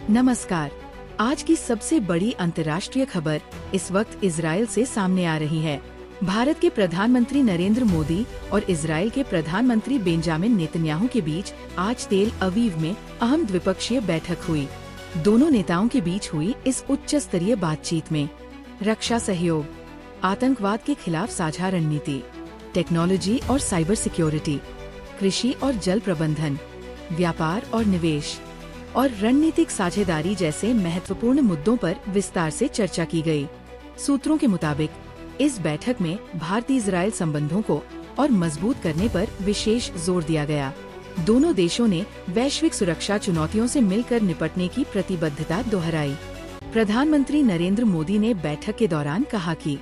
नमस्कार। आज की सबसे बड़ी अंतर्राष्ट्रीय खबर इस वक्त इजराइल से सामने आ रही है। भारत के प्रधानमंत्री नरेंद्र मोदी और इजराइल के प्रधानमंत्री बेंजामिन नेतन्याहू के बीच आज तेल अवीव में अहम द्विपक्षीय बैठक हुई। दोनों नेताओं के बीच हुई इस उच्च स्तरीय बातचीत में रक्षा सहयोग, आतंकवाद के खिलाफ साझा रणनीति, टेक्नोलॉजी और साइबर सिक्योरिटी, कृषि और जल प्रबंधन, व्यापार और निवेश और रणनीतिक साझेदारी जैसे महत्वपूर्ण मुद्दों पर विस्तार से चर्चा की गई। सूत्रों के मुताबिक इस बैठक में भारतीय इजराइल संबंधों को और मजबूत करने पर विशेष जोर दिया गया। दोनों देशों ने वैश्विक सुरक्षा चुनौतियों से मिलकर निपटने की प्रतिबद्धता दोहराई। प्रधानमंत्री नरेंद्र मोदी ने बैठक के दौरान कहा कि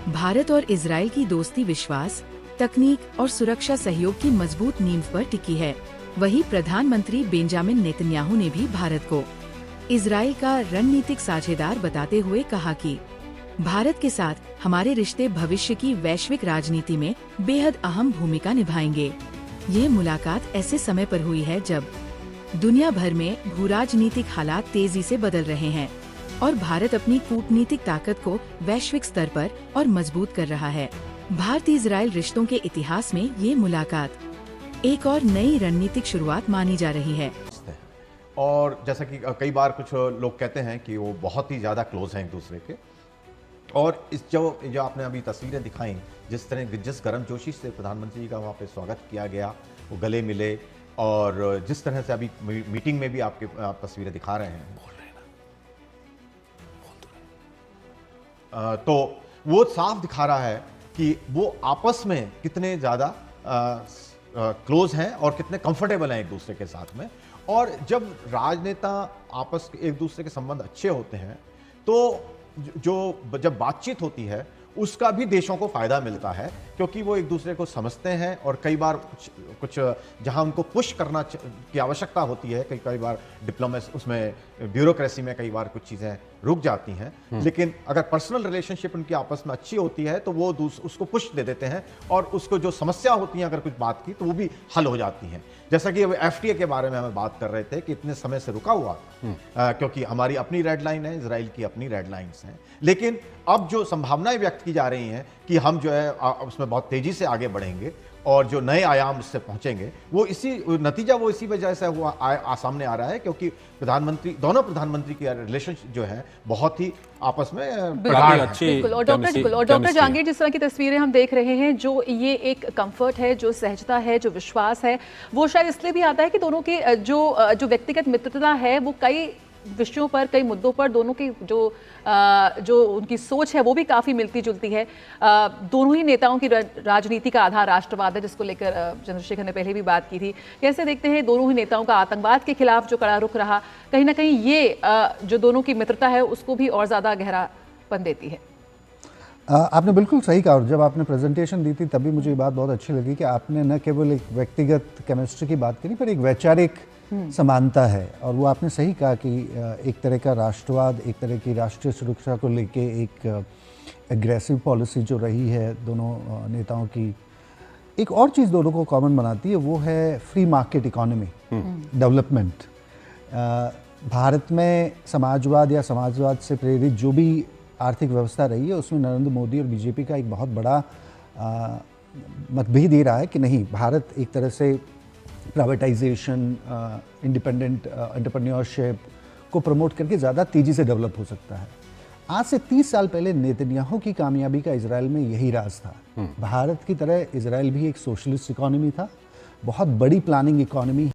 भारत और इजराइल की दोस्ती विश्वास, तकनीक और सुरक्षा सहयोग की मजबूत नींव पर टिकी है। वहीं प्रधानमंत्री बेंजामिन नेतन्याहू ने भी भारत को इजराइल का रणनीतिक साझेदार बताते हुए कहा कि भारत के साथ हमारे रिश्ते भविष्य की वैश्विक राजनीति में बेहद अहम भूमिका निभाएंगे। ये मुलाकात ऐसे समय पर हुई है जब दुनिया भर में भूराजनीतिक हालात तेजी से बदल रहे हैं और भारत अपनी कूटनीतिक ताकत को वैश्विक स्तर पर और मजबूत कर रहा है। भारतीय इजराइल रिश्तों के इतिहास में ये मुलाकात एक और नई रणनीतिक शुरुआत मानी जा रही है। और जैसा कि कई बार कुछ लोग कहते हैं कि वो बहुत ही ज़्यादा क्लोज हैं एक दूसरे के, और इस जो आपने अभी तस्वीरें दिखाई, जिस गर्मजोशी से प्रधानमंत्री जी का वहाँ पे स्वागत किया गया, वो गले मिले, और जिस तरह से अभी मीटिंग में भी आप तस्वीरें दिखा रहे हैं, तो वो साफ दिखा रहा है कि वो आपस में कितने ज़्यादा क्लोज हैं और कितने कंफर्टेबल हैं एक दूसरे के साथ में। और जब राजनेता आपस एक दूसरे के संबंध अच्छे होते हैं तो जब बातचीत होती है उसका भी देशों को फायदा मिलता है, क्योंकि वो एक दूसरे को समझते हैं। और कई बार कुछ जहां उनको पुश करना की आवश्यकता होती है, कई बार डिप्लोमेसी उसमें ब्यूरोक्रेसी में कई बार कुछ चीज़ें रुक जाती हैं, लेकिन अगर पर्सनल रिलेशनशिप उनकी आपस में अच्छी होती है तो वो उसको पुश दे देते हैं, और उसको जो समस्या होती है अगर कुछ बात की तो वो भी हल हो जाती हैं। जैसा कि FTA के बारे में हम बात कर रहे थे कि इतने समय से रुका हुआ, क्योंकि हमारी अपनी रेड लाइन है, इजराइल की अपनी रेड लाइन्स हैं, लेकिन अब जो संभावनाएं व्यक्त की जा रही हैं कि हम जो है उसमें बहुत तेजी से आगे बढ़ेंगे और जो नए आयाम उससे पहुंचेंगे, वो इसी वजह से हुआ सामने आ रहा है, क्योंकि दोनों प्रधानमंत्री की रिलेशनशिप जो है बहुत ही आपस में अच्छी। और डॉक्टर जहांगीर, जिस तरह की तस्वीरें हम देख रहे हैं, जो ये एक कंफर्ट है, जो सहजता है, जो विश्वास है, वो शायद इसलिए भी आता है कि दोनों की जो व्यक्तिगत मित्रता है वो कई विषयों पर, कई मुद्दों पर दोनों की जो उनकी सोच है वो भी काफ़ी मिलती जुलती है। दोनों ही नेताओं की राजनीति का आधार राष्ट्रवाद है, जिसको लेकर चंद्रशेखर ने पहले भी बात की थी। कैसे देखते हैं दोनों ही नेताओं का आतंकवाद के खिलाफ जो कड़ा रुख रहा, कहीं ना कहीं ये जो दोनों की मित्रता है उसको भी और ज़्यादा गहरापन देती है? आपने बिल्कुल सही कहा, और जब आपने प्रेजेंटेशन दी थी तभी मुझे ये बात बहुत अच्छी लगी कि आपने न केवल एक व्यक्तिगत केमिस्ट्री की बात करी, पर एक वैचारिक समानता है। और वो आपने सही कहा कि एक तरह का राष्ट्रवाद, एक तरह की राष्ट्रीय सुरक्षा को लेके एक एग्रेसिव पॉलिसी जो रही है दोनों नेताओं की। एक और चीज़ दोनों को कॉमन बनाती है, वो है free market economy development. Bharat में समाजवाद से प्रेरित जो भी आर्थिक व्यवस्था रही है, उसमें नरेंद्र मोदी और बीजेपी का एक बहुत बड़ा मतभेद ये रहा है कि नहीं, भारत एक तरह से प्राइवेटाइजेशन, इंडिपेंडेंट एंटरप्रेन्योरशिप को प्रमोट करके ज़्यादा तेज़ी से डेवलप हो सकता है। आज से 30 साल पहले नेतन्याहू की कामयाबी का इजराइल में यही राज था। भारत की तरह इजराइल भी एक सोशलिस्ट इकोनॉमी था, बहुत बड़ी प्लानिंग इकोनॉमी।